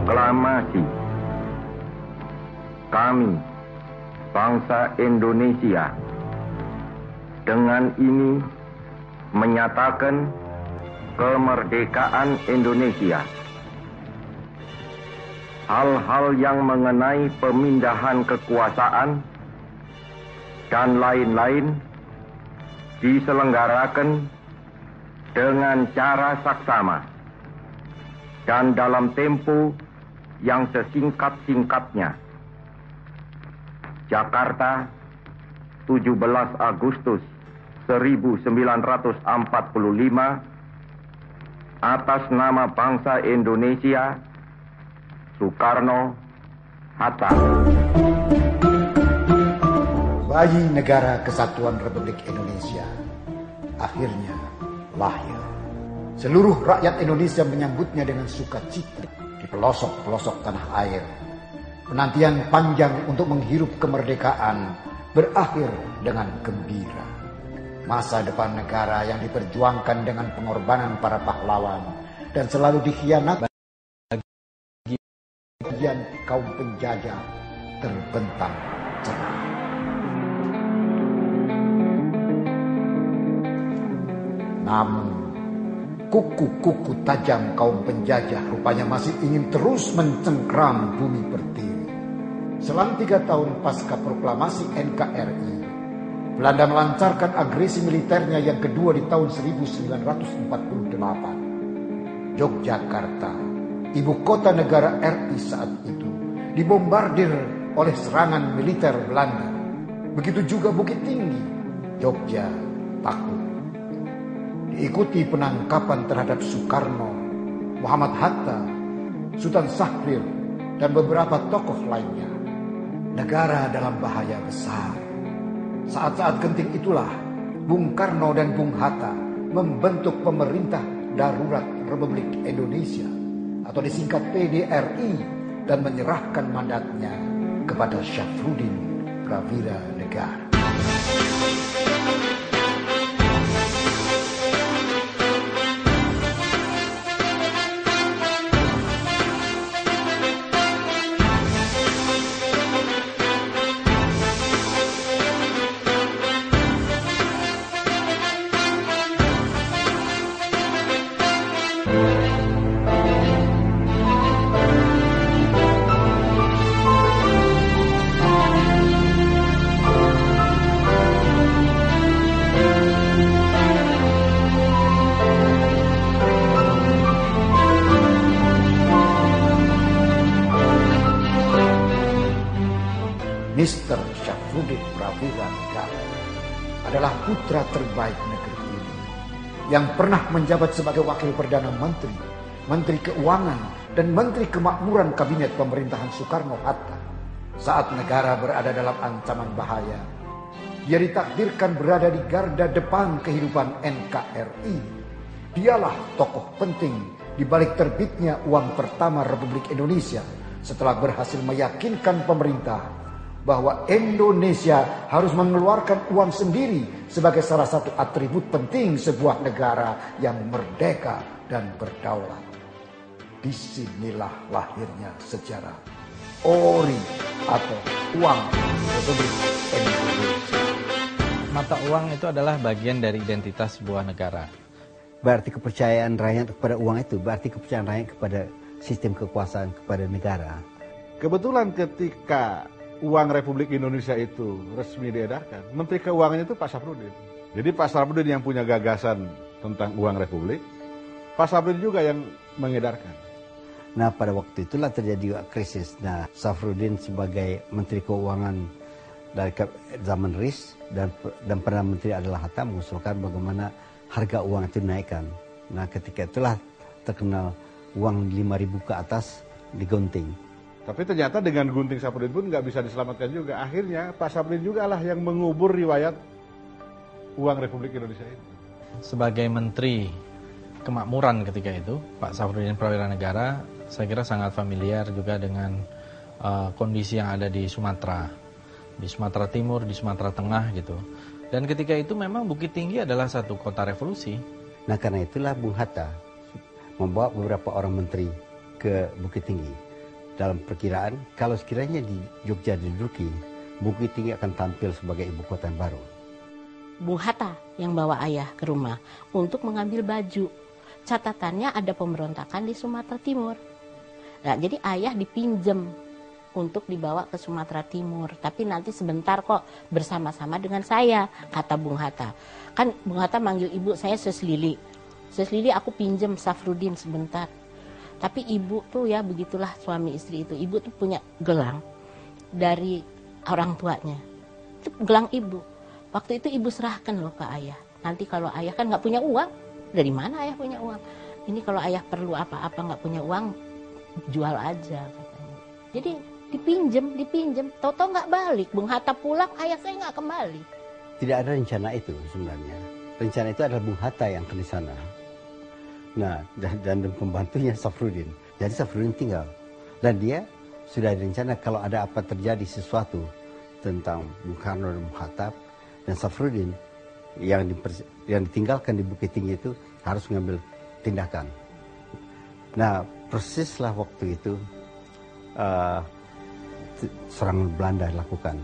Proklamasi. Kami, bangsa Indonesia, dengan ini menyatakan kemerdekaan Indonesia. Hal-hal yang mengenai pemindahan kekuasaan dan lain-lain diselenggarakan dengan cara saksama dan dalam tempo yang sesingkat-singkatnya. Jakarta, 17 Agustus 1945, atas nama bangsa Indonesia, Soekarno Hatta. Bayi Negara Kesatuan Republik Indonesia akhirnya lahir. Seluruh rakyat Indonesia menyambutnya dengan sukacita di pelosok-pelosok tanah air. Penantian panjang untuk menghirup kemerdekaan berakhir dengan gembira. Masa depan negara yang diperjuangkan dengan pengorbanan para pahlawan dan selalu dikhianati bagian kaum penjajah terbentang cerah. Namun kuku-kuku tajam kaum penjajah rupanya masih ingin terus mencengkram bumi pertiwi. Selang 3 tahun pasca proklamasi NKRI, Belanda melancarkan agresi militernya yang kedua di tahun 1948. Yogyakarta, ibu kota negara RI saat itu, dibombardir oleh serangan militer Belanda. Begitu juga Bukit Tinggi, Jogja takut. Diikuti penangkapan terhadap Soekarno, Muhammad Hatta, Sultan Syahrir, dan beberapa tokoh lainnya. Negara dalam bahaya besar. Saat-saat genting itulah Bung Karno dan Bung Hatta membentuk Pemerintah Darurat Republik Indonesia atau disingkat PDRI dan menyerahkan mandatnya kepada Syafruddin Prawira Negara. Mr. Syafruddin Prawira Negara adalah putra terbaik negeri ini yang pernah menjabat sebagai Wakil Perdana Menteri, Menteri Keuangan, dan Menteri Kemakmuran Kabinet Pemerintahan Soekarno-Hatta. Saat negara berada dalam ancaman bahaya, dia ditakdirkan berada di garda depan kehidupan NKRI. Dialah tokoh penting di balik terbitnya uang pertama Republik Indonesia setelah berhasil meyakinkan pemerintah bahwa Indonesia harus mengeluarkan uang sendiri sebagai salah satu atribut penting sebuah negara yang merdeka dan berdaulat. Disinilah lahirnya sejarah ORI atau Uang Republik Indonesia. Mata uang itu adalah bagian dari identitas sebuah negara. Berarti kepercayaan rakyat kepada uang itu, berarti kepercayaan rakyat kepada sistem kekuasaan, kepada negara. Kebetulan ketika uang Republik Indonesia itu resmi diedarkan, Menteri Keuangan itu Pak Syafruddin. Jadi Pak Syafruddin yang punya gagasan tentang uang Republik, Pak Syafruddin juga yang mengedarkan. Nah, pada waktu itulah terjadi krisis. Nah, Syafruddin sebagai Menteri Keuangan dari zaman RIS dan Perdana Menteri adalah Hatta mengusulkan bagaimana harga uang itu dinaikkan. Nah, ketika itulah terkenal uang 5.000 ke atas digunting. Tapi ternyata dengan gunting Syafruddin pun nggak bisa diselamatkan juga. Akhirnya Pak Syafruddin juga lah yang mengubur riwayat uang Republik Indonesia itu. Sebagai Menteri Kemakmuran ketika itu, Pak Syafruddin Prawira Negara, saya kira sangat familiar juga dengan kondisi yang ada di Sumatera Timur, di Sumatera Tengah gitu. Dan ketika itu memang Bukit Tinggi adalah satu kota revolusi. Nah, karena itulah Bung Hatta membawa beberapa orang menteri ke Bukit Tinggi. dalam perkiraan kalau sekiranya di Jogja diduduki, Bukit Tinggi akan tampil sebagai ibu kota yang baru. Bung Hatta yang bawa ayah ke rumah untuk mengambil baju. Catatannya ada pemberontakan di Sumatera Timur. Nah, jadi ayah dipinjem untuk dibawa ke Sumatera Timur. Tapi nanti sebentar kok bersama-sama dengan saya, kata Bung Hatta. Kan Bung Hatta manggil ibu saya Seslili. Seslili aku pinjem Safrudin sebentar. Tapi ibu tuh ya begitulah suami istri itu. Ibu tuh punya gelang dari orang tuanya. Itu gelang ibu. Waktu itu ibu serahkan loh ke ayah. Nanti kalau ayah kan nggak punya uang. Dari mana ayah punya uang? Ini kalau ayah perlu apa-apa nggak punya uang, jual aja katanya. Jadi dipinjem, toto nggak balik. Bung Hatta pulang, ayah saya nggak kembali. Tidak ada rencana itu sebenarnya. Rencana itu adalah Bung Hatta yang ke sana. Nah, dan pembantunya Safrudin. Jadi Safrudin tinggal. Dan dia sudah direncana kalau ada apa terjadi sesuatu tentang Bung Karno dan Bung Hatta dan Safrudin yang ditinggalkan di Bukit Tinggi itu harus mengambil tindakan. Nah, persislah waktu itu serangan Belanda dilakukan.